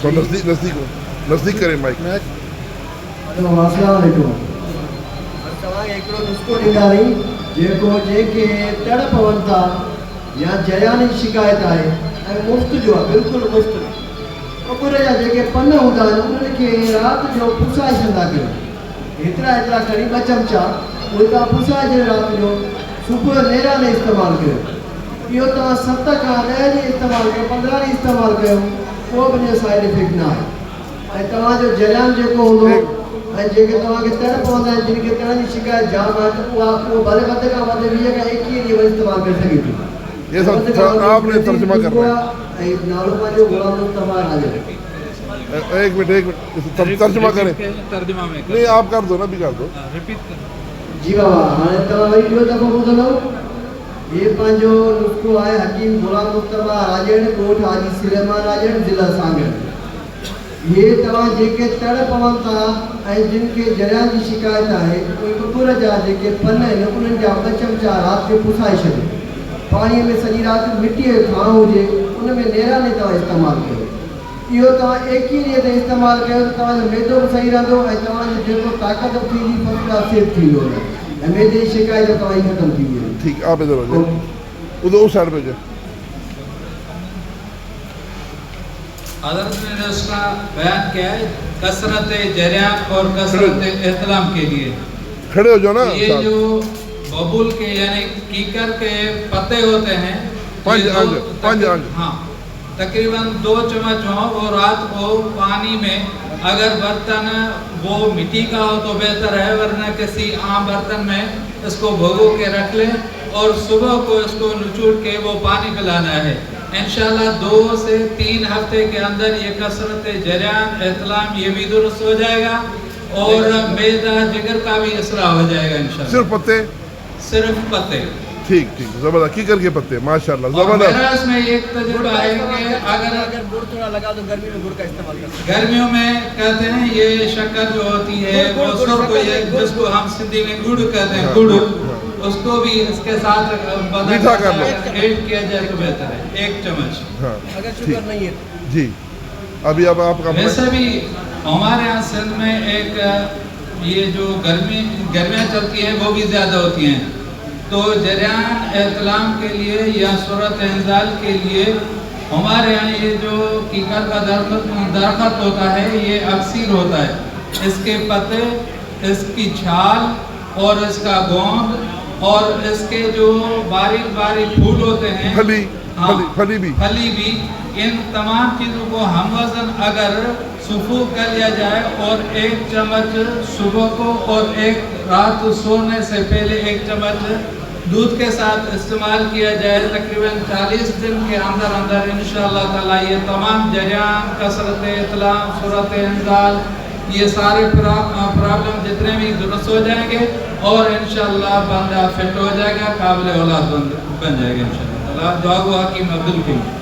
थोड़ा नज़दीक करें माइक। अस्सलाम वालेकुम। तव्हांखे हिकिड़ो नुस्ख़ो ॾींदासीं जेको जेके तड़ पवनि था या जयानी शिकायत आहे ऐं मुफ़्त जो आहे, बिल्कुलु मुफ़्त। कपूर जा जेके पन हूंदा आहिनि उन्हनि खे राति जो पुसाए छॾंदा कयो, हेतिरा खणी 2 चमचा उहे तव्हां पुसाए छॾियो राति जो, सुबुह नेराने इस्तेमालु कयो। इहो तव्हां 7 खां 10 ॾींहं इस्तेमालु कयो, 15 ॾींहं इस्तेमालु कयो, को बि इनजो साइड इफेक्ट न आहे। ऐं तव्हांजो जरियान जेको हूंदो ऐं जेके तव्हांखे तड़ पवंदा आहिनि, जिन खे तड़ जी शिकायत जाम आहे, त उहो भले वधि खां वधि 20 खां 21 ॾींहं इस्तेमालु करे सघे थो। ये सब आपने तर्जुमा करना है। ऐं नालो पंहिंजो गुलाम मुस्तफा राजन। एक मिनट तर्जुमा करें। तर्जुमा में नहीं आप कर दो ना, भी कर दो। रिपीट कर। जी बाबा, हाणे तव्हां वरी ॿियो दफ़ो ॿुधंदव। ये पंहिंजो नुस्ख़ो आहे हकीम गुलाम मुस्तफा राजन, ॻोठ हाजी सुलेमान राजन, ज़िला सांगड़। ये तव्हां जेके तड़ पवनि था ऐं जिन खे जरियान जी शिकायत आहे, उहे कुकुर जा जेके पन आहिनि उन्हनि जा 2 चमचा राति जो पुसाए छॾियो, पाणीअ में सॼी राति मिटीअ जो थाणो हुजे उन में नेराने तव्हां इस्तेमालु कयो। इहो तव्हां 21 ॾींहं ताईं इस्तेमालु कयो त तव्हांजो मैदो बि सही रहंदो ऐं तव्हांजो जेको ताक़त थींदी फस्ट क्लास सेफ थींदो ऐं मैदे जी शिकायत तव्हांजी ख़तमु थी वेंदी। ठीक, आप इधर हो जाए, उधर उस साइड पे जाए। हज़रत ने उसका बयान किया है कसरत जरियान और कसरत एहतलाम के लिए। खड़े हो जाओ ना। ये जो बबूल के यानी कीकर के पत्ते होते हैं, 5 अंग। हाँ, तकरीबन 2 चम्मच हो और रात को पानी में, अगर बर्तन वो मिट्टी का हो तो बेहतर है, वरना किसी आम बर्तन में इसको भिगो के रख लें और सुबह को इसको निचोड़ के वो पानी पिलाना है। इंशाल्लाह 2 से 3 हफ्ते के अंदर ये कसरत जरियान एहतलाम ये भी दुरुस्त हो जाएगा और मैदा जिगर का भी इसरा हो जाएगा इंशाल्लाह। सिर्फ पत्ते। ठीक, जबरदस्त की करके पत्ते, माशाल्लाह और जबरदस्त। मेरा इसमें एक तजुर्बा है कि अगर गुड़ थोड़ा लगा तो गर्मी में गुड़ का इस्तेमाल कर सकते हैं। गर्मियों में कहते हैं ये शक्कर जो होती है वो सुर्ख, जिसको हम सिंधी में गुड़ कहते हैं, गुड़, उसको भी इसके साथ मीठा कर लो, ऐड किया जाए तो बेहतर है, 1 चम्मच। हाँ, अगर शुगर नहीं है जी। अभी अब आपका वैसे भी हमारे यहाँ सिंध में एक ये जो गर्मियाँ चलती हैं वो भी ज़्यादा होती हैं, तो जरियान एहतलाम के लिए या सूरत इंजाल के लिए हमारे यहाँ ये जो कीकर का दरख्त होता है ये अक्सीर होता है। इसके पत्ते, इसकी छाल और इसका गोंद और इसके जो बारीक फूल होते हैं, फली भी, इन तमाम चीज़ों को हम वज़न अगर सुफूक कर लिया जाए और 1 चम्मच सुबह को और 1 रात सोने से पहले 1 चम्मच दूध के साथ इस्तेमाल किया जाए, तकरीबन 40 दिन के अंदर इंशाअल्लाह ताला ये तमाम जरियान, कसरत इतलाम, सूरत इंजाल, ये सारे प्रॉब्लम जितने भी दुरुस्त हो जाएंगे और इंशाअल्लाह बंदा फिट हो जाएगा, काबिल औलाद बन जाएगा इंशाअल्लाह। दुआ गो हकीम अब्दुल करीम।